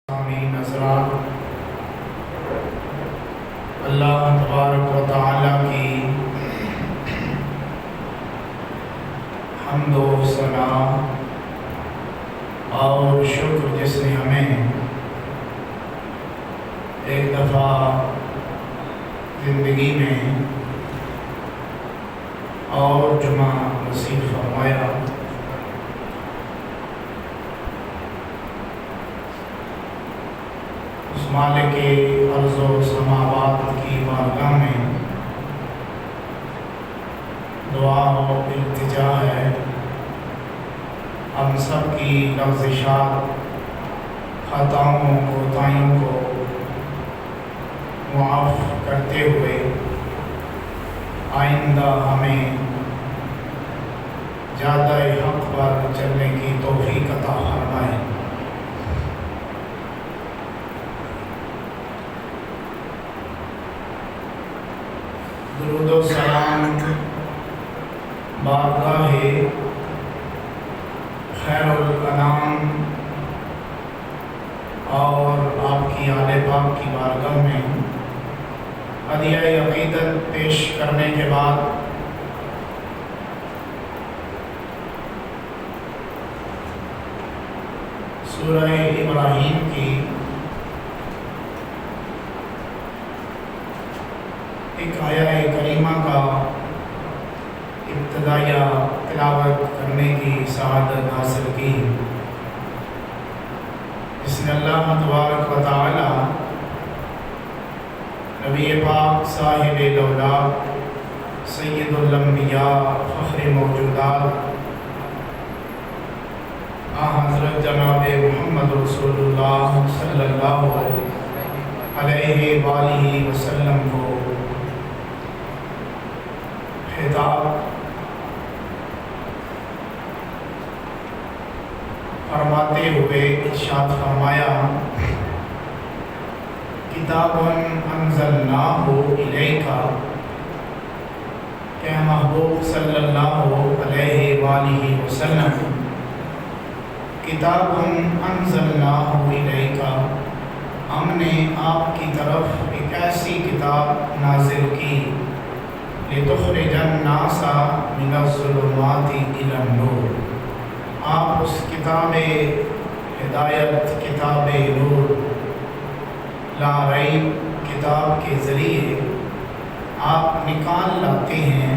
نظران اللہ تبارک و تعالیٰ کی حمد و ثنا اور شکر جس نے ہمیں ایک دفعہ زندگی میں اور جمعہ نصیب فرمایا۔ اس مالک ارض و سماوات کی بارگاہ میں دعا و التجا ہے، ہم سب کی لغزشات، خطاؤں کوتاہیوں کو معاف کرتے ہوئے آئندہ ہمیں زیادہ حق پر چلنے کی توفیق عطا فرمائے۔ درود و سلام بارگاہ خیر الانام اور آپ کی آل پاک کی بارگاہ میں ہدیہ عقیدت پیش کرنے کے بعد سورہ ابراہیم کی ایک آیہ کریمہ کا ابتدائیہ تلاوت کرنے کی سعادت حاصل کی، جس میں اللہ تبارک و تعالی نبی پاک صاحب الاولاد سید الانبیاء فخر موجودات حضرت جناب محمد رسول اللہ صلی اللہ علیہ وآلہ وسلم کو خطاب فرماتے ہوئے ارشاد فرمایا، کتاب انزلناہ الیک، کہ محبوب صلی اللہ علیہ وآلہ وسلم کتاب انزلناہ الیک، ہم نے آپ کی طرف ایک ایسی کتاب نازل کی، لتخرج الناس من الظلمات الی النور، آپ اس کتاب ہدایت، کتاب نور، لا ریب کتاب کے ذریعے آپ نکال لاتے ہیں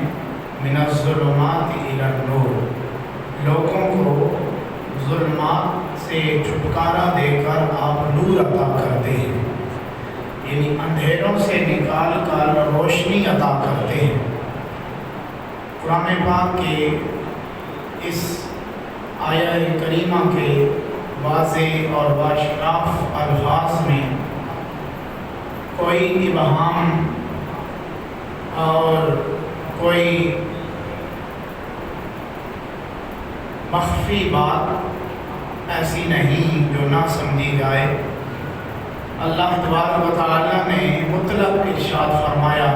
من الظلمات الی النور، لوگوں کو ظلمات سے چھٹکارا دے کر آپ نور عطا کرتے ہیں، یعنی اندھیروں سے نکال کر روشنی عطا کرتے ہیں۔ قرآن پاک کے اس آیہ کریمہ کے واضح اور باشکاف الفاظ میں کوئی ابہام اور کوئی مخفی بات ایسی نہیں جو نہ سمجھی جائے۔ اللہ تبارک و تعالیٰ نے مطلق ارشاد فرمایا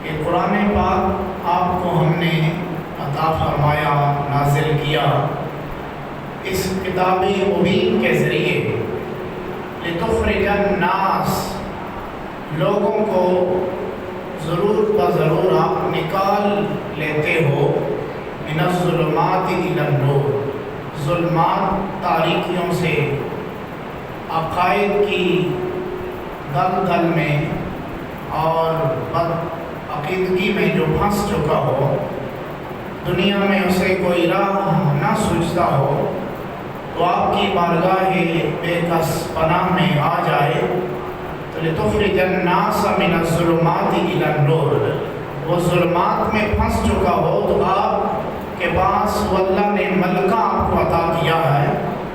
کہ قرآن پاک آپ کو ہم نے عطا فرمایا، نازل کیا اس کتاب مبین کے ذریعے، لتخرج الناس، لوگوں کو ضرور بضرور آپ نکال لیتے ہو، من الظلمات الی النور، ظلمات تاریکیوں سے، عقائد کی دلدل میں اور بد عقیدگی میں جو پھنس چکا ہو، دنیا میں اسے کوئی راہ نہ سوچتا ہو، تو آپ کی بارگاہ بے کس پناہ میں آ جائے، تو لتخرج الناس من الظلمات الی النور، وہ ظلمات میں پھنس چکا ہو تو آپ کے پاس وہ اللہ نے ملکہ آپ کو عطا کیا ہے،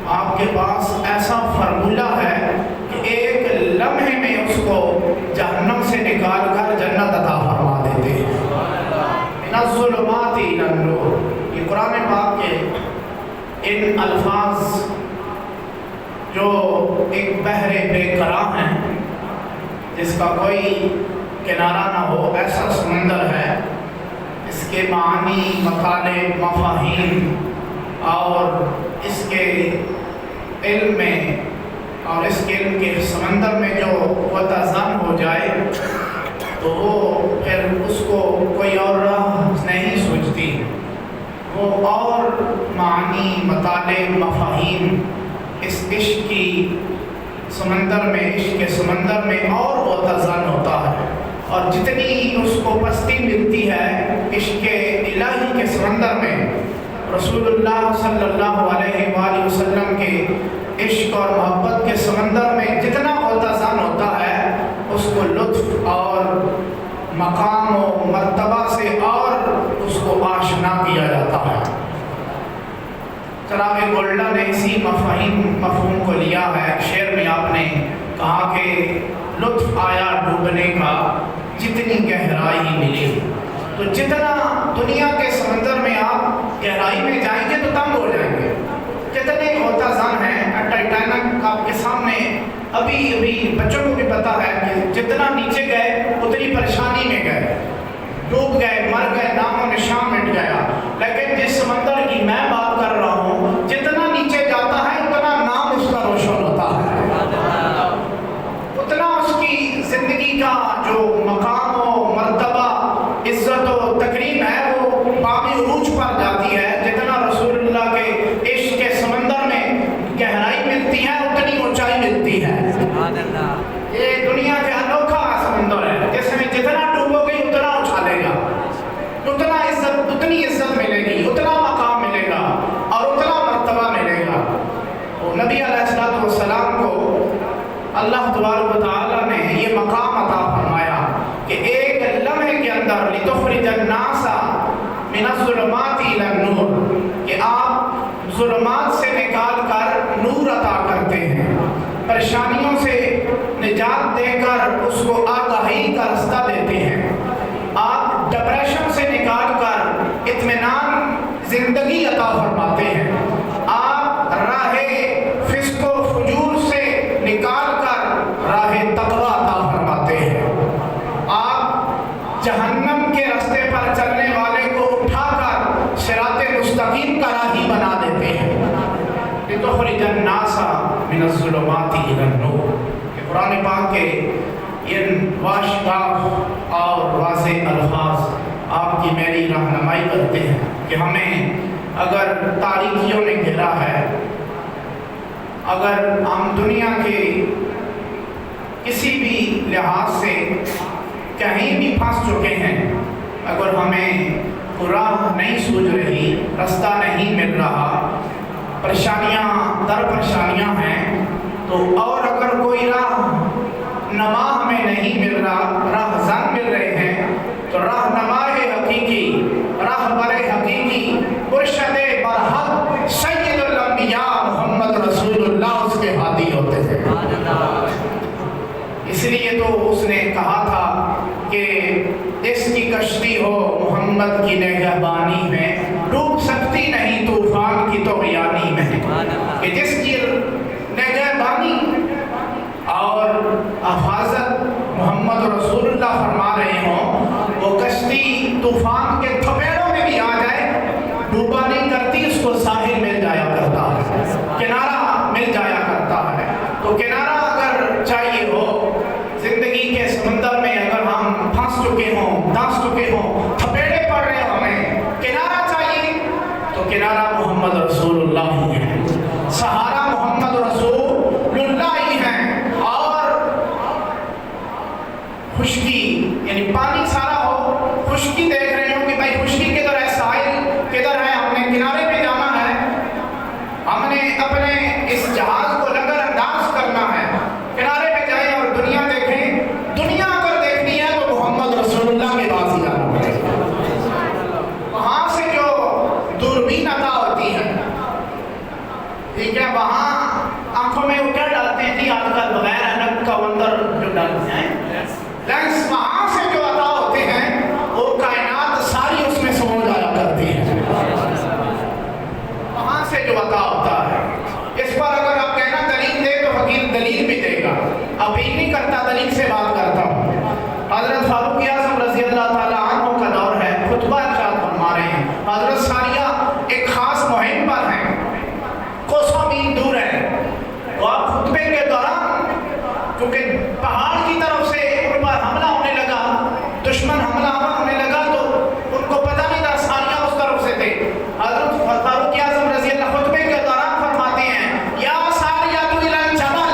آپ کے پاس ایسا فارمولہ ہے کہ ایک لمحے میں اس کو جہنم سے نکال کر جنت عطا فرما دیتے ہیں۔ من الظلمات الی النور، یہ قرآن پاک کے ان الفاظ جو ایک بحر بے قرار ہیں، جس کا کوئی کنارہ نہ ہو، ایسا سمندر ہے، اس کے معنی، مطالب، مفاہیم اور اس کے علم میں اور اس علم کے سمندر میں جو غطسان ہو جائے تو وہ پھر اس کو کوئی اور راہ نہیں سوچتی، وہ اور معنی، مطالب، مفاہیم اس عشق کی سمندر میں، عشق کے سمندر میں اور غطسان ہوتا ہے، اور جتنی اس کو پستی ملتی ہے عشق الہی کے سمندر میں، رسول اللہ صلی اللہ علیہ وآلہ وسلم کے عشق اور محبت کے سمندر میں جتنا غطسان ہوتا ہے اس کو لطف اور مقام و مرتبہ سے اور اس کو آشنا کیا جاتا ہے۔ چراغ گولڈا نے اسی مفہوم کو لیا ہے، شعر میں آپ نے کہا کہ لطف آیا ڈوبنے کا جتنی گہرائی ملی، تو جتنا دنیا کے سمندر میں آپ گہرائی میں جائیں گے تو تنگ ہو جائیں گے، جتنے غطسان ہیں۔ ٹائٹینک آپ کے سامنے ابھی بچوں کو بھی پتا ہے کہ جتنا نیچے گئے اتنی پریشانی میں گئے، ڈوب گئے، مر گئے، نام و نشان مٹ گیا۔ لیکن جس سمندر کی میں بات کر رہا ہوں، جتنا نیچے جاتا ہے اتنا نام اس کا روشن ہوتا ہے، اتنا اس کی زندگی کا جو مقام و مرتبہ، عزت و تکریم ہے وہ باب عروج پر جاتی ہے۔ جتنا رسول اللہ کے عشق کے سمندر میں گہرائی ملتی ہے اتنی اونچائی ملتی ہے۔ یہ دنیا کے انوکھا سمندر ہے، جس میں جتنا ڈوبو گے اتنا اچھالے گا، اتنی عزت ملے گی، اتنا مقام ملے گا اور اتنا مرتبہ ملے گا۔ نبی علیہ السلام کو اللہ تبارک و تعالیٰ نے یہ مقام عطا فرمایا کہ ایک لمحے کے اندر لتخرج الناس من الظلمات الی النور، کہ آپ ظلمات سے نکال کر نور عطا کرتے ہیں، پریشانیوں سے نجات دے کر اس کو آگاہی کا رستہ دیتے ہیں، آپ ڈپریشن سے نکال کر اطمینان زندگی عطا فرماتے ہیں، آپ راہ فسق و فجور سے نکال کر راہ تقوی عطا فرماتے ہیں، آپ جہنم کے راستے پر چلنے والے کو اٹھا کر صراط مستقیم کا راہی بنا دیتے ہیں۔ لتخرج الناس من الظلمات الی النور، کہ قرآن پاک کے ان واشگاف اور واضح الفاظ آپ کی میری رہنمائی کرتے ہیں کہ ہمیں اگر تاریکیوں نے گھیرا ہے، اگر ہم دنیا کے کسی بھی لحاظ سے کہیں بھی پھنس چکے ہیں، اگر ہمیں راہ نہیں سوجھ رہی، رستہ نہیں مل رہا، پریشانیاں در پریشانیاں ہیں، تو اور اگر کوئی راہ نما ہمیں نہیں مل رہا، راہ زن مل رہے ہیں، تو راہ نما حقیقی، راہ بر حقیقی، مرشد برحق سید الانبیاء محمد رسول اللہ اس کے ہادی ہوتے تھے۔ اس لیے تو اس نے کہا تھا کہ اس کی کشتی ہو محمد کی نگہبانی میں، ڈوب سکتی نہیں طوفان کی طغیانی میں، کہ جس کی نگہبانی اور حفاظت محمد رسول اللہ فرما رہے ہوں، وہ کشتی طوفان کے تھپیڑوں میں بھی آ جائے ڈوبا نہیں کرتی، اس کو ساحل مل جایا کرتا ہے، کنارہ مل جایا کرتا ہے۔ تو کنارہ اگر چاہیے ہو زندگی کے سمندر میں، اگر ہم پھنس چکے ہوں، دھنس چکے ہوں، تھپیڑے پڑ رہے ہوں، ہمیں کنارہ چاہیے تو کنارہ محمد رسول اللہ ہی ہے، سہارا محمد رسول اللہ ہی ہے۔ اور خشکی یعنی پانی سارا ہو، خشکی دیکھ رہے ہو کہ بھائی خشکی کدھر ہے، ساحل کدھر ہے، ہم نے کنارے پہ جانا ہے، ہم نے اپنے اس جہاز کو نظر انداز کرنا ہے، کنارے پہ جائیں اور دنیا دیکھیں۔ دنیا اگر دیکھنی ہے تو محمد رسول اللہ کے پاس ہی جانا پڑے گا، وہاں سے جو دوربین عطا ہوتی ہے، ٹھیک ہے، وہاں آنکھوں میں وہ کیا ڈالتے ہیں جی آج کل بغیر اینک کا اندر جو ڈالتے ہیں لینس، وہاں سے جو عطا ہوتے ہیں وہ کائنات ساری اس میں سمجھ آیا کرتی ہے، وہاں سے جو عطا ہوتا ہے۔ اس پر اگر آپ کہنا دلیل دے تو فقیر دلیل بھی دے گا، اپیل نہیں کرتا، دلیل سے بات کرتا ہوں۔ حضرت فاروق اعظم رضی اللہ تعالیٰ عنہ کا دور ہے، خطبہ ارشاد فرما رہے ہیں، حضرت ساریہ ایک خاص مہم پر ہیں، کوسوں میل دور ہے، تو آپ خطبے کے دوران کیونکہ پہاڑ کی طرف سے ان پر حملہ ہونے لگا، دشمن حملہ ہونے لگا تو ان کو پتہ نہیں تھا ساریہ اس طرف سے تھے۔ حضرت فاروق اعظم رضی اللہ خطبے کے دوران فرماتے ہیں یا ساریہ تو الی الجبل،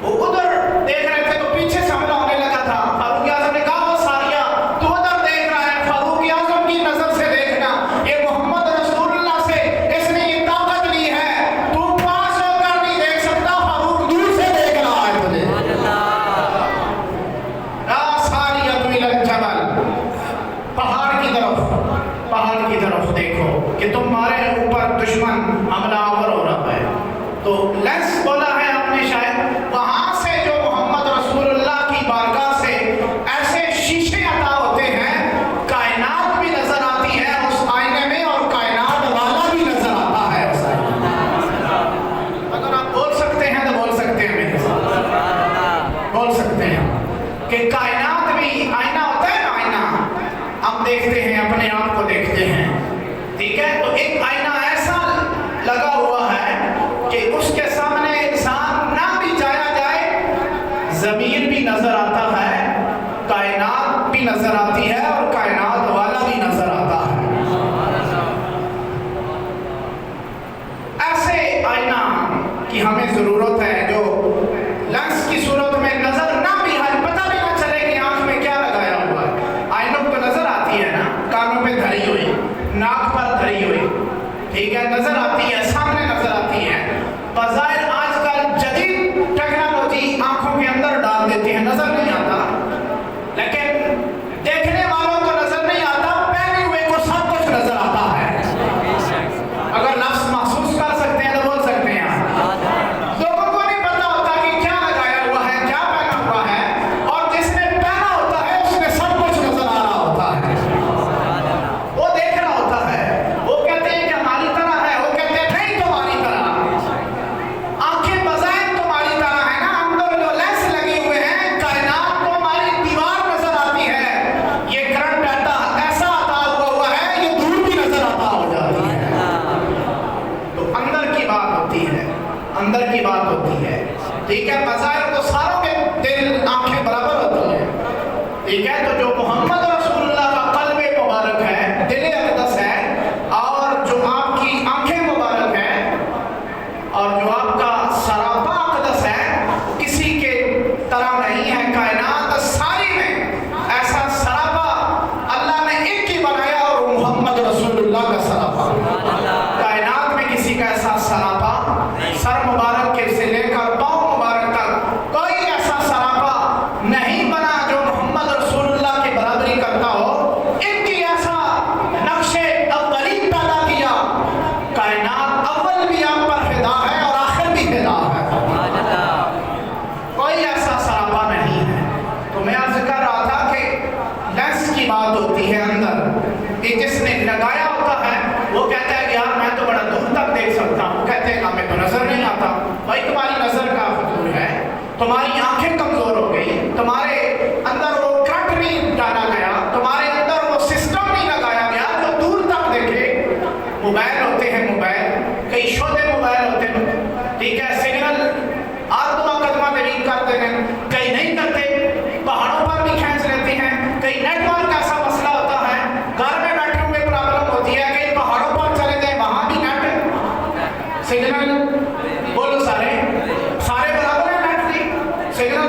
وہ ادھر دیکھ رہے تھے تو پیچھے سے حملہ ہونے لگا تھا۔ فاروق اعظم نے کہا وہ ساریہ تو ادھر دیکھ رہا ہے، فاروق اعظم کی نظر سے دیکھنا، یہ محمد رسول اللہ سے اس نے یہ طاقت لی ہے، تو پاس ہو کر نہیں دیکھ سکتا، فاروق دور سے دیکھ رہا ہے تجھے۔ یا ساریہ تو الی الجبل، پہاڑ کی طرف دیکھو کہ تمہارے اوپر دشمن حملہ آور ہو رہا ہے۔ تو لینس بولا ہے اپنے شاید وہاں سے جو محمد رسول اللہ کی بارگاہ سے ایسے شیشے عطا ہوتے ہیں، کائنات بھی نظر آتی ہے اس آئینے میں اور کائنات والا بھی نظر آتا ہے اس آئینے میں۔ اگر آپ بول سکتے ہیں تو بول سکتے ہیں، میرے ساتھ بول سکتے ہیں کہ کائنات بھی آئینہ ہوتا ہے نا، آئینہ ہم دیکھتے ہیں، اپنے آپ کو دیکھتے ہیں، ٹھیک ہے؟ تو ایک آئینہ ایسا لگا ہوا ہے کہ اس کے سامنے انسان نہ بھی جایا جائے، ضمیر بھی نظر آتا ہے، کائنات بھی نظر آتی ہے اور کائنات والا بھی نظر آتا ہے۔ ایسے آئینہ کی ہمیں ضرورت ہے جو لینس کی صورت میں نظر نہ بھی آئے، پتہ بھی نہ چلے کہ آنکھ میں کیا لگایا ہوا ہے۔ آئینوں کو نظر آتی ہے نا، کانوں پہ دھری ہوئی، ناک پر دھری ہوئی، ٹھیک ہے، نظر آتی ہے، سامنے نظر آتی ہے۔ بظاہر آج کل جدید ٹیکنالوجی آنکھوں کے اندر ڈال دیتی ہے، نظر نہیں آتا، لیکن دیکھنے والوں کو نظر نہیں آتا، پہنے ہوئے کو سب کچھ نظر آتا ہے۔ اگر لفظ محسوس کر سکتے ہیں تو بول سکتے ہیں آپ۔ لوگوں کو نہیں پتا ہوتا کہ کیا لگایا ہوا ہے، کیا پہنا ہوا ہے، اور جس نے پہنا ہوتا ہے اس میں سب کچھ نظر آ رہا ہوتا ہے، وہ دیکھ رہا ہوتا ہے۔ وہ کہتے ہیں کہ ہماری طرح ہے، وہ کہتے ہیں نہیں تمہاری طرح، آنکھیں بظاہر تمہاری طرح ہے نا، اندر جو لینس لگے ہوئے ہیں، کائنات کو ہماری دیوار نظر آتی ہے، یہ کرنٹ ایسا آتا ہوا ہے، یہ دور بھی نظر آتا ہو جاتی ہے۔ تو اندر کی بات ہوتی ہے، اندر کی بات ہوتی ہے، ٹھیک ہے؟ بظاہر تو ساروں کے دل آنکھیں برابر ہوتی ہیں، ٹھیک ہے؟ تو جو محمد رسول اللہ کا قلب مبارک ہے، دل اقدس ہے، اور جو آپ کی آنکھیں مبارک ہیں، اور جو آپ کا سراپا اقدس ہے، کسی کے طرح نہیں ہے۔ کائنات ساری میں ایسا سراپا اللہ نے ایک ہی بنایا اور وہ محمد رسول اللہ کا سراپا۔ کائنات میں کسی کا ایسا سراپا، سر مبارک کے سے لے کر پاؤں مبارک تک کوئی ایسا سراپا نہیں بنا جو محمد رسول اللہ کی برابری کرتا ہو۔ ایک ہی ایسا نقش اولی پیدا کیا، کائنات اول بھی آپ پر فدا ہے اور آخر بھی فدا ہے، کوئی ایسا سراپا نہیں ہے۔ تو میں عرض کر رہا تھا کہ لینس کی بات ہوتی ہے اندر، کہ جس نے لگایا ہوتا ہے وہ کہتا ہے کہ یار میں تو بڑا دور تک دیکھ سکتا ہوں، وہ کہتے ہیں کہ ہمیں تو نظر نہیں آتا۔ بھائی تمہاری نظر کا فضول ہے، تمہاری آنکھیں کمزور ہو گئی، تمہارے اندر وہ کرنٹ نہیں ڈالا گیا، تمہارے اندر وہ سسٹم نہیں لگایا گیا جو دور تک دیکھے۔ موبائل ہوتے ہیں، موبائل کئی شعبے موبائل ہوتے ہیں، ٹھیک ہے، سگنل آدھ دو قدمہ دلیل کرتے ہیں، کئی نہیں کرتے، پہاڑوں پر بھی کھینچ لیتے ہیں، کئی نیٹ ورک ایسا مسئلہ ہوتا ہے، گھر میں بیٹھے ہوئے پرابلم ہوتی ہے کہ پہاڑوں پر چلے جائیں وہاں بھی نیٹ سگنل، بولو سارے برابر ہیں، نیٹ کی سگنل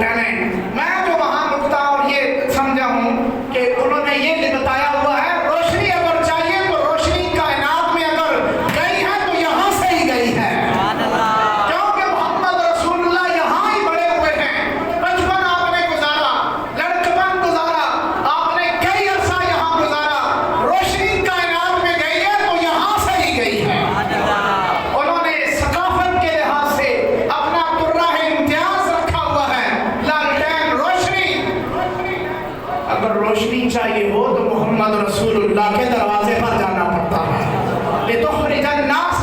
لالٹینیں. میں جو وہاں نکتا اور یہ سمجھا ہوں کہ انہوں نے یہ بتایا ہوا ہے روشنی اگر چاہیے تو روشنی کائنات میں اگر گئی ہے تو یہاں سے ہی گئی ہے. کیونکہ محمد رسول اللہ یہاں ہی بڑے ہوئے ہیں. بچپن آپ نے گزارا, لڑکپن گزارا, آپ نے کئی عرصہ یہاں گزارا. روشنی کائنات میں گئی ہے تو یہاں سے ہی گئی ہے. انہوں نے ثقافت کے لحاظ سے اپنا قرہ امتیاز رکھا ہوا ہے, لالٹین روشنی. اگر روشنی چاہیے ہو تو محمد رسول اللہ کے دروازے پر جانا پڑتا ہے. لِتُخْرِجَ النَّاسَ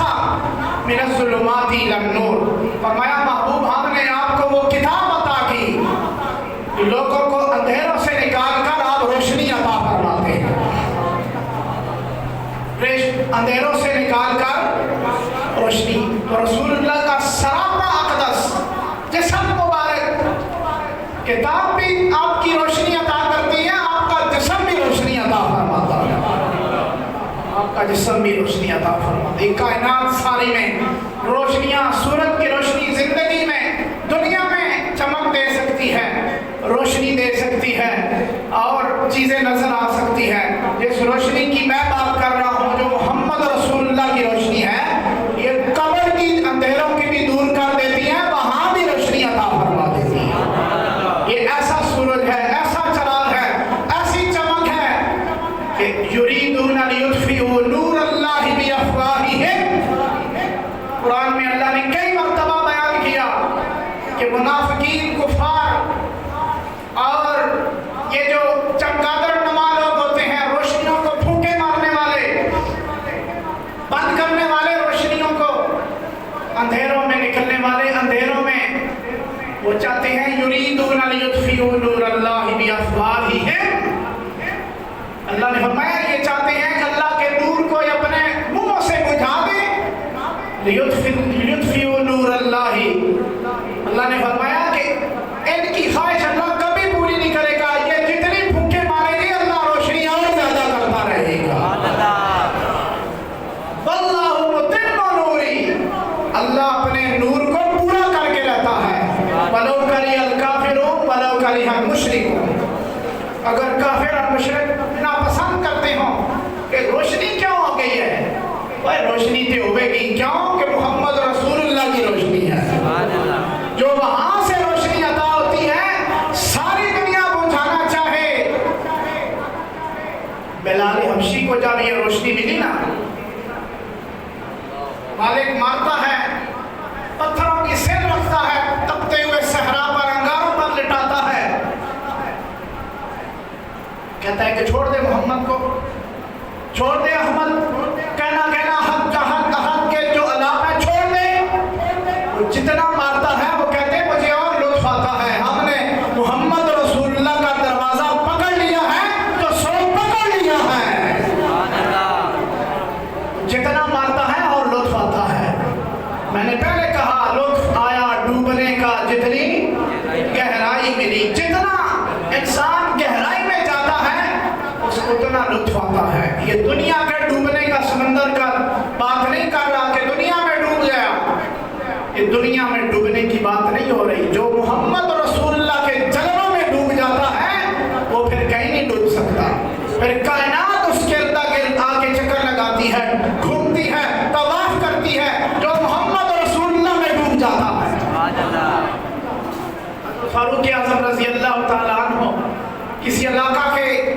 مِنَ الظُّلُمَاتِ إِلَى النُّورِ. فرمایا محبوب ہم نے آپ کو وہ کتاب عطا کی کہ لوگوں کو اندھیروں سے نکال کر آپ روشنی عطا فرماتے ہیں. اندھیروں سے نکال کر روشنی. تو رسول اللہ کا سراپا اقدس جسم مبارک, کتاب بھی آپ کی روشنی عطا کرتی ہے, آپ کا جسم بھی روشنی عطا فرماتا ہے. آپ کا جسم بھی روشنی عطا فرماتا ہے. کائنات ساری میں روشنیاں, سورج کی روشنی زندگی میں دنیا میں چمک دے سکتی ہے, روشنی دے سکتی ہے اور چیزیں نظر آ سکتی ہے. جس روشنی کی میں بات کر رہا ہوں جو محمد رسول اللہ کی روشنی ہے, یہ قبر کی اندھیروں کی بھی دور کر دیتی ہے, وہاں بھی روشنی عطا فرما دیتی ہے. یہ ایسا سورج ہے, ایسا چراغ ہے, ایسی چمک ہے کہ یریدون لیطفئوا نور اللہ بافواہہم. قرآن میں اللہ نے کئی مرتبہ بیان کیا کہ منافقین, کفار اور یہ جو چمگادڑ نما لوگ ہوتے ہیں, روشنیوں کو پھونکے مارنے والے, بند کرنے والے روشنیوں کو, اندھیروں میں نکلنے والے اندھیروں میں, وہ چاہتے ہیں یریدون لیطفئوا نور اللہ بافواہہم. اللہ نے فرمایا یہ چاہتے ہیں کہ اللہ کے نور کو اپنے منہوں سے بجھا دیں. لیطفئوا نور اللہ. اللہ نے فرمایا کہ ان کی خواہش اللہ کبھی پوری نہیں کرے گا. یہ جتنی پھونکے مارے گی اللہ روشنی اور زیادہ کرتا رہے گا. واللہ متم نوری. اللہ اپنے نور کو پورا کر کے رہتا ہے. ولو کری الکافرون ولو کری المشرکون. اگر کافر اور مشرک ناپسند کرتے ہوں کہ روشنی کیوں ہو گئی ہے, وہ روشنی تے ہوئے گی کیوں کہ محمد رسول اللہ کی روشنی ہے. جو وہاں سے روشنی عطا ہوتی ہے, ساری دنیا بجھانا چاہے. بلال حبشی کو جب یہ روشنی ملی نا, مالک مارتا ہے, پتھروں کی سیر رکھتا ہے, تپتے ہوئے صحرا پر انگاروں پر لٹاتا ہے, کہتا ہے کہ چھوڑ دے محمد کو, چھوڑ دے احمد, کہنا کہنا حق کا حق, حق کے جو علام ہے چھوڑ دے. وہ جتنا مارتا ہے وہ کہتے ہیں مجھے اور لطف آتا ہے, ہم نے محمد رسول اللہ کا دروازہ پکڑ لیا ہے تو سو پکڑ لیا ہے. جتنا مارتا ہے اور لطف آتا ہے. میں نے پہلے کہا لطف آیا ڈوبنے کا جتنی گہرائی ملی. جتنا انسان گہرائی میں جاتا ہے اس کو اتنا لطف آتا ہے. یہ دنیا کے ڈوبنے کا سمندر کا بات نہیں کر رہا کہ دنیا میں ڈوب گیا. یہ دنیا میں ڈوبنے کی بات نہیں ہو رہی. جو محمد رسول اللہ کے جلووں میں ڈوب جاتا ہے وہ پھر کہیں نہیں ڈوب سکتا. پھر کائنات اس کے ارد گرد آ کے چکر لگاتی ہے, گھومتی ہے, طواف کرتی ہے. جو محمد رسول اللہ میں ڈوب جاتا ہے. فاروق اعظم رضی اللہ تعالیٰ عنہ کسی علاقہ کے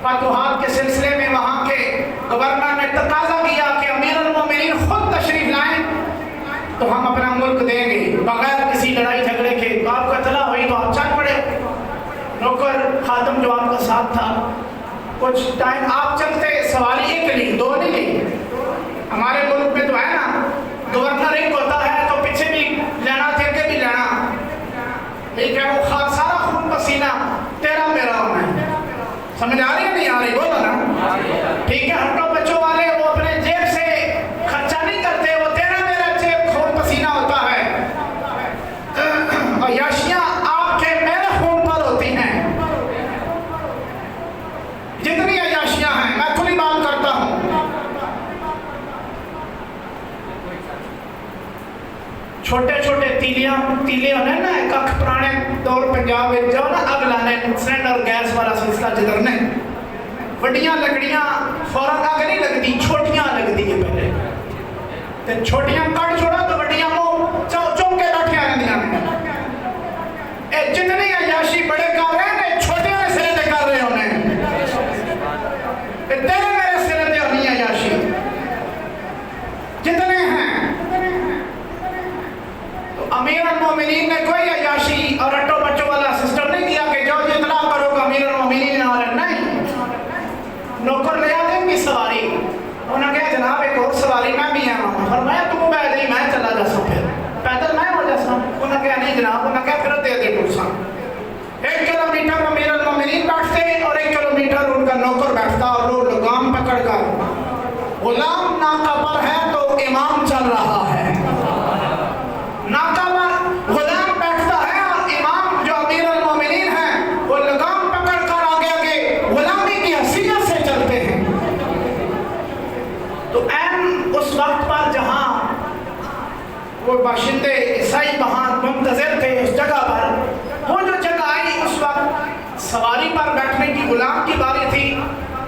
فتوحات کے سلسلے میں وہاں کے گورنر نے تقاضا کیا کہ امیر المومنین خود تشریف لائیں تو ہم اپنا ملک دیں گے بغیر کسی لڑائی جھگڑے کے. تو آپ کو اطلاع ہوئی تو آپ چل پڑے. نوکر خادم جو آپ کا ساتھ تھا, کچھ ٹائم آپ چلتے, سواری ایک لی, دو نہیں لی. ہمارے ملک میں تو ہے نا, گورنر ایک ہوتا ہے تو پیچھے بھی لینا تھے کہ بھی لینا, ٹھیک ہے. وہ سارا خون پسینہ تیرا میرا ہونا ہے. سمجھ آ رہی ہے نہیں آ رہی؟ بولو نا. ٹھیک ہے, ہٹو بچوں والے وہ اپنے جیب سے خرچہ نہیں کرتے, وہ تیرا میرا جیب خون پسینہ ہوتا ہے. عیاشیاں آپ کے میرے خون پر ہوتی ہیں. جتنی عیاشیاں ہیں میں کھلی بات کرتا ہوں, چھوٹے چھوٹے تیلے ہونے نا ایک اکھ پرانے دور پنجاب میں جو نا اگ لانے سلنڈر گیس والا سلسلہ جدھر نے وڈیاں لکڑیاں فوراں اگ نہیں لگتی چھوٹیاں لگتی ہے پہلے تے چھوٹیاں کٹ چھوڑا تو وڈیاں وہ چوک کے بیٹھے رہندیاں اے جتنی عیاشی بڑے کر رہے ہیں چھوٹے والے سرے تے کر رہے ہونے تیرے میرے سرے تے ہونی عیاشی جتنے ہیں. تو امیر المومنین نے کوئی عیاشی اور اٹو بچوں والا سسٹم نہیں کیا کہ جو جتنا کرو گا امیر المومنین نہ رہے. نہیں, نوکر لے آتے ان کی سواری, انہوں نے کہا جناب ایک اور سواری میں بھی آیا ہوں. فرمایا تو بیٹھ جائیں میں چلا جا سا, پھر پیدل میں ہو جا سا. انہوں نے کہا نہیں جناب, انہوں نے کہا پھر دے دے ٹور سا. 1 کلومیٹر امیر المومنین بیٹھتے اور 1 کلومیٹر ان کا نوکر بیٹھتا اور وہ لگام پکڑ کر غلام ناکہ پر ہے تو امام چل رہا ہے. ناکہ پر غلام بیٹھتا ہے اور امام جو امیر المومنین ہے وہ لگام پکڑ کر آگے آگے غلامی کی حیثیت سے چلتے ہیں. تو این اس وقت پر جہاں وہ باشندے عیسائی وہاں منتظر تھے اس جگہ پر, وہ جو جگہ آئی اس وقت سواری پر بیٹھنے کی غلام کی باری تھی,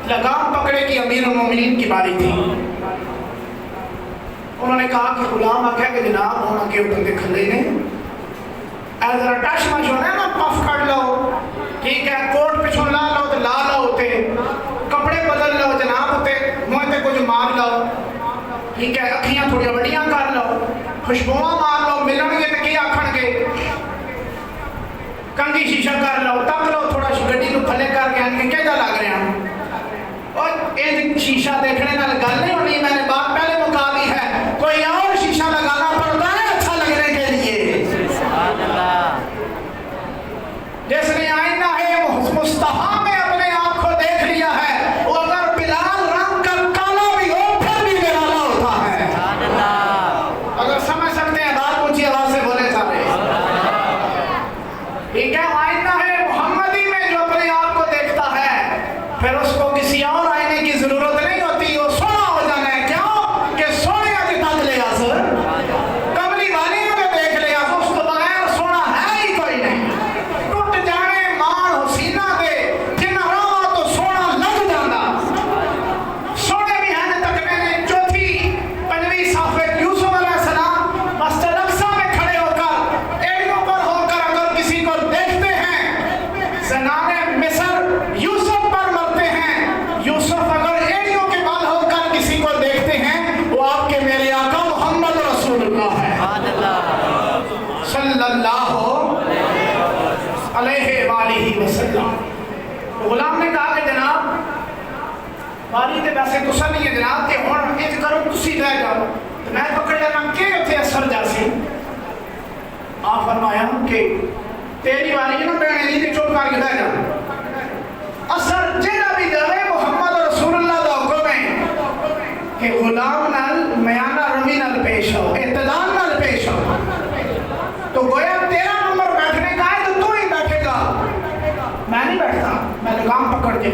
لگام پکڑے کی امیر المومنین کی باری تھی. انہوں نے کہا کہ غلام آکھا کہ جناب ہونا کے اوپر دے کھلے نے اے ذرا ٹچ مچ ہونا ہے نا, پف کر لو, ٹھیک ہے, کوٹ پچھوں لا لو تو لا لو ہوتے, کپڑے بدل لو جناب ہوتے, موہتے کچھ مار لو, ٹھیک ہے, اکھیاں تھوڑی بڑیاں کر لو, خوشبوواں مار لو, ملن گے تو کی آکھن گے, کنگھی شیشہ کر لو, تک لو تھوڑا گڈی نو تھلے کر کے آن کے کہہ جا لگ رہے ہیں. اور ایک شیشہ دیکھنے نال گل نہیں ہونی, میں نے بات پہلے مکا دی ہے, کوئی اور شیشہ لگانا پڑتا ہے اچھا لگنے کے لیے. جس نے آئینہ ہے مصطفیٰ میں اپنے آپ کو دیکھ لیا ہے, وہ اگر بلال رنگ کا کالا بھی ہو پھر بھی نرالا ہوتا ہے. اگر سمجھ سکتے ہیں بات اونچی آواز سے بولے سارے, ٹھیک ہے. آئینہ ہے محمدی میں جو اپنے آپ کو دیکھتا ہے پھر اس کو کسی اور آئینے کی ضرورت نہیں ہوتی, وہ سونا ہو جانا ہے. کیوں کہ سونے آگے تک لے آس کملی والی نے بھی دیکھ لیا, اس کو بغیر سونا ہے ہی کوئی نہیں. ٹوٹ جانے مان حسینہ دے جنہ راہ تو سونا لگ جانا. سونے بھی ہیں تکنے نے چوتھی پنجویں صافے یوسف علیہ السلام مسجد اقصی میں کھڑے ہو کر ایڑیوں پر ہو کر اگر کسی کو دیکھتے ہیں, زنان مصر یوسف پر مرتے ہیں, یوسف اگر ایڑیوں کے بال ہو کر کسی کو دیکھتے ہیں وہ آپ کے میرے آقا محمد رسول اللہ ہے صلی اللہ علیہ وآلہ وسلم. غلام نے کہا کہ جناب باری تے ویسے تسا نہیں ہے جناب کہ ہن اج کرو تسی لے جاؤ تو میں پکڑ لینا کہ اتنے اثر جاسی. آپ فرمایا کہ تیری باری نا بہنے نہیں تے چپ کر کے لے جا, اثر جہاں بھی جائے محمد رسول اللہ دا حکم ہے کہ غلام نال میانہ روی نال پیش ہو, اعتدال نال پیش ہو. تو گویا تیرا نمبر بیٹھنے کا ہے تو ہی بیٹھے گا, میں نہیں بیٹھتا, میں لگام پکڑ کے.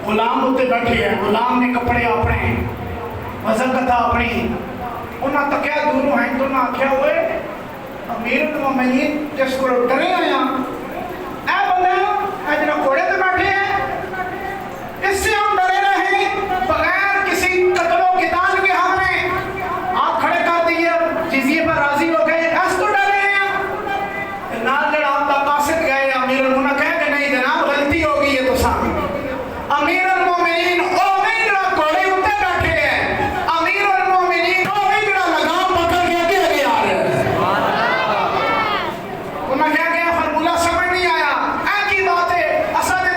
غلام ہوتے بیٹھے ہیں, غلام نے کپڑے اپنے وزن کتا اپنی انہاں تکیا دوروں ہیں تو نہ آکھیا ہوئے امیر المومنین جس کو ڈرے آیا اے بندے اے جنہوں کوڑے تے بیٹھے ہیں اس سے ہم ڈرے رہے بغیر کسی قتل و قتال کے ہم نے آپ کھڑے کر دیے جزیے پر راضی ہو گئے, اس کو ڈرے ہیں. نال جڑا آپ کا قاصد گئے امیر المومنین کہے کہ نہیں جناب غلطی ہوگی یہ تو سامنے. امیر المومنین او نہیں جڑا کوڑے اتے بیٹھے ہیں, امیر المومنین او نہیں جڑا لگام پکڑ کے آگے آگے آ رہے ہیں. انہوں نے کہا کہ فرمولہ سمجھ نہیں آیا, اے کی بات ہے, اسا دے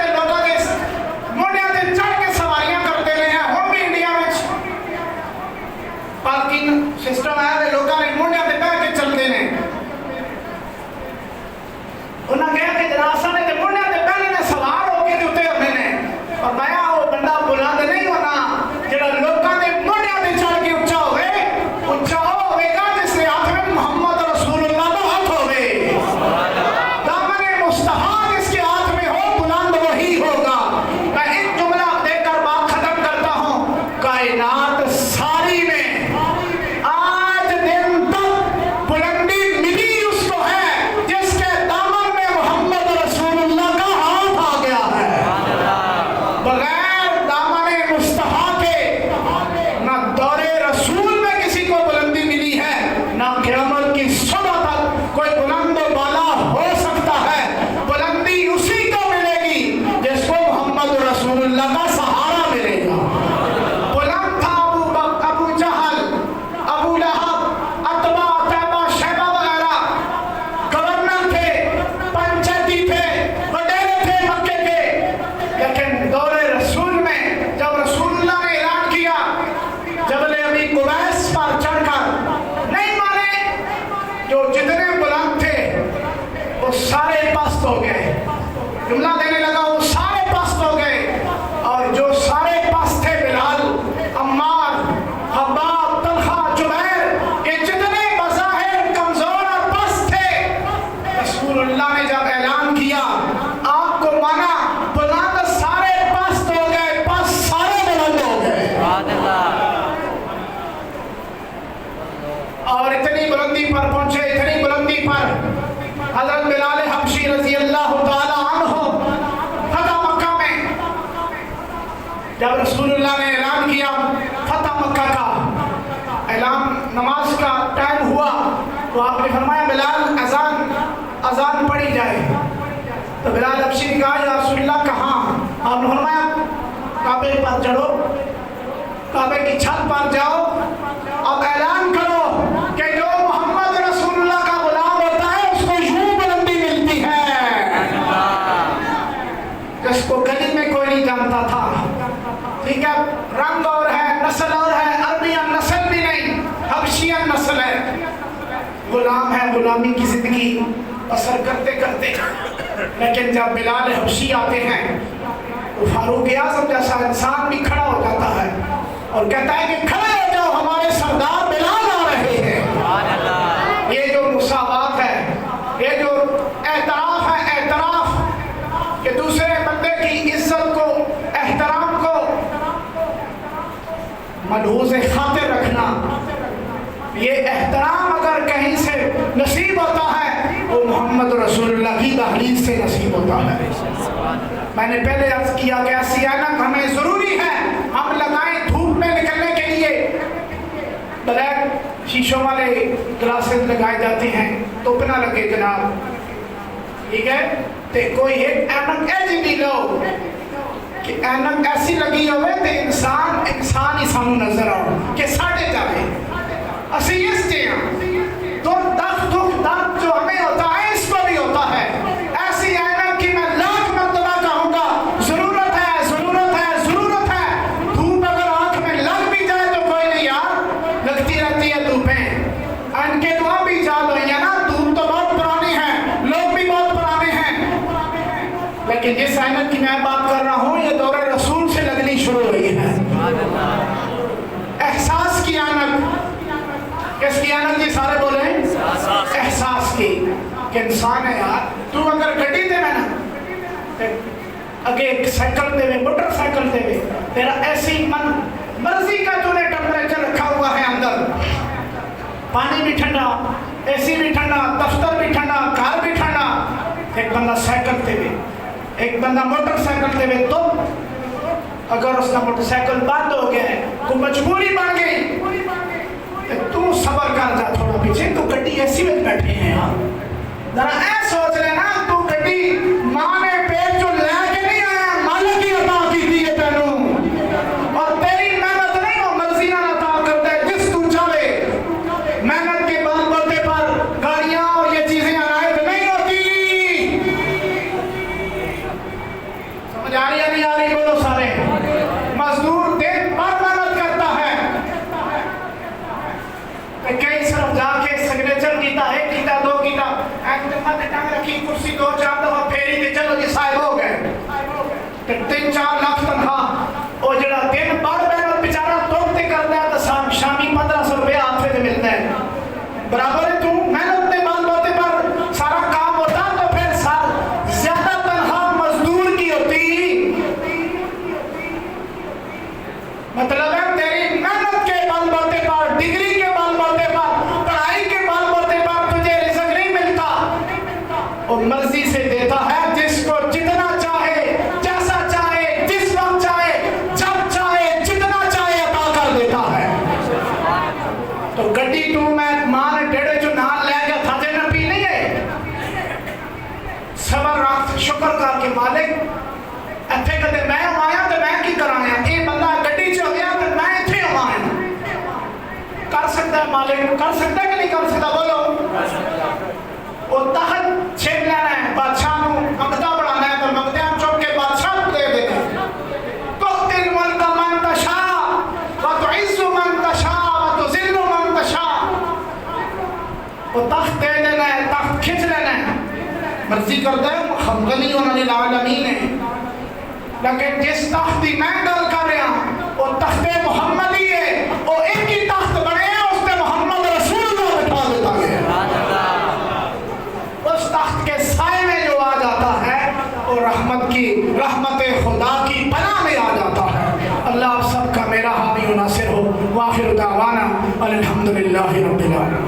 جملہ دینے لگا وہ سارے پست ہو گئے، اور جو سارے پست تھے بلال، عمار، حباب، طلحہ، جبیر، یہ جتنے بظاہر کمزور اور پست تھے، رسول اللہ نے جب اعلان کیا آپ کو مانا بلند سارے پست ہو گئے، پست سارے بلند ہو گئے، اور اتنی بلندی پر پہنچے، اتنی بلندی پر حضرت بلال حبشی رضی اللہ تعالی عنہ فتح مکہ میں جب رسول اللہ نے اعلان کیا فتح مکہ کا اعلان، نماز کا ٹائم ہوا تو آپ نے فرمایا بلال اذان پڑھی جائے، تو بلال حبشی نے کہا یا رسول اللہ کہاں؟ آپ نے فرمایا کعبے پر چڑھو، کعبے کی چھت پر جاؤ، اب اعلان کرو کہ جو محمد رسول اللہ کا غلام ہوتا ہے اس کو یوں بلندی ملتی ہے جس کو گلی میں کوئی نہیں جانتا تھا، ٹھیک ہے، رنگ اور ہے، نسل اور ہے، عربیان نسل بھی نہیں، حبشیان نسل ہے، غلام ہے، غلامی کی زندگی بسر کرتے کرتے، لیکن جب بلال حبشی آتے ہیں تو فاروق اعظم جیسا انسان بھی کھڑا ہو جاتا ہے اور کہتا ہے کہ کھڑے ہو جاؤ، ہمارے سردار بلال آ رہے ہیں۔ یہ جو مساوات ہے، یہ جو اعتراف ہے، اعتراف کہ دوسرے بندے کی عزت کو، احترام کو ملحوظ خاطر رکھنا، یہ احترام اگر کہیں سے نصیب ہوتا ہے وہ محمد رسول اللہ کی دہلیز سے نصیب ہوتا ہے۔ میں نے پہلے عرض کیا کہ ایسی اینک ہمیں ضروری ہے ہم لگائیں دھوپ میں نکلنے کے لیے، بلیک شیشوں والے گلاسز لگائے جاتے ہیں تو نہ لگے جناب، ٹھیک ہے، تو کوئی ایک اینک ایسی بھی لو کہ اینک ایسی لگی ہوئے تو انسان ہی سانو نظر آؤ کہ ساڑھے جاوے اسی اس جے ہیں، دکھ درد جو ہمیں ہوتا ہے اس کو بھی ہوتا ہے، ایسی اینک کی میں لاکھ مرتبہ کہوں گا ضرورت ہے، ضرورت ہے، ضرورت ہے، دھوپ اگر آنکھ میں لگ بھی جائے تو کوئی نہیں یار، لگتی رہتی ہے دھوپیں، ان کے دعا بھی جال ہوئی ہے نا، دھوپ تو بہت پرانی ہے، لوگ بھی بہت پرانے ہیں، لیکن جس اینک کی میں بات کر رہا ہوں یہ دور رسول سے لگنی شروع ہوئی ہے، احساس کی اینک، کس کی اینک جی سارے بولیں؟ احساس کی، کہ انسان ہے یار، تو اگر گھٹی دے میں نا اگے ایک سائیکل دے میں، موٹر سائیکل دے میں، تیرا ایسی مرضی کا تو نے ٹمپریچر رکھا ہوا ہے اندر، پانی بھی ٹھنڈا، اے سی بھی ٹھنڈا، دفتر بھی ٹھنڈا، کار بھی ٹھنڈا، ایک بندہ سائیکل دے میں، ایک بندہ موٹر سائیکل دے میں، تو اگر اس کا موٹر سائیکل بند ہو گیا ہے، کوئی مجبوری بن گئی، تو صبر کر جا تھوڑا پیچھے، تو گڈی ایسی میں بیٹھے ہیں یار، ذرا اے سوچ لینا تو گڈی ماں نے پیٹ جو لے کے نہیں آیا، مالک کی عطا کی دی ہے تینوں، اور تیری محنت نہیں وہ مرضی نہ عطا کرتا ہے جس تو چاہے، محنت کے بل بوتے پر گاڑیاں اور یہ چیزیں عنایت نہیں ہوتی، سمجھ آ رہی ہے نہیں آ رہی؟ بولو سارے، مزدور دن پر محنت کرتا ہے، کئی صرف جا کے سگنیچر کیتا، ایک کیتا، دو کیتا، ایک دفعہ تے ٹنگ رکھی کرسی، دو چار دفعہ پھیری تے چلو جی صاحب ہو گئے، تے 3-4 لاکھ تنخواہ، وہ جڑا دن بڑھ محنت بیچارہ توڑتے کرتا ہے تو شامی 1500 روپے ہاتھ سے ملتا ہے، برابر ہے، تو محنت کے بال بوتے پر سارا کام ہوتا تو پھر زیادہ تنخواہ مزدور کی ہوتی، مطلب ہے تیری محنت کے بال بوتے پر، ڈگری کے بال بوتے پر، پڑھائی کے بال بوتے پر تجھے رزق نہیں ملتا، وہ مرضی سے دیتا ہے جس کو جتنا چاہے، جیسا چاہے، جس وقت چاہے، جب چاہے، جتنا چاہے عطا کر دیتا ہے۔ تو گڈی تو میں ماں نے ڈیڑے جو نال لے گیا تھا جے نہ پی نہیں ہے، صبر رکھ، شکر کر کے مالک اتھے کدے میں آیا تو میں کی کرایا، یہ بندہ گڈی چ ہو گیا تو میں اتھے آیا، کر سکتا ہے مالک، کر سکتا ہے کہ نہیں کر سکتا؟ بولو، وہ تحت چھیڑ لینا ہے بادشاہ نو، مرضی کرتا ہے غنی عن العالمین ہے، لیکن جس تخت کی میں گل کر رہا وہ تخت محمدی ہے، وہ ایک ہی تخت بنے اس نے محمد رسول اللہ بٹھا دیتا ہے۔ اس تخت کے سائے میں جو آ جاتا ہے وہ رحمت خدا کی پناہ میں آ جاتا ہے۔ اللہ آپ سب کا میرا حامی و ناصر ہو۔ وآخر دعوانا الحمدللہ رب العالمین۔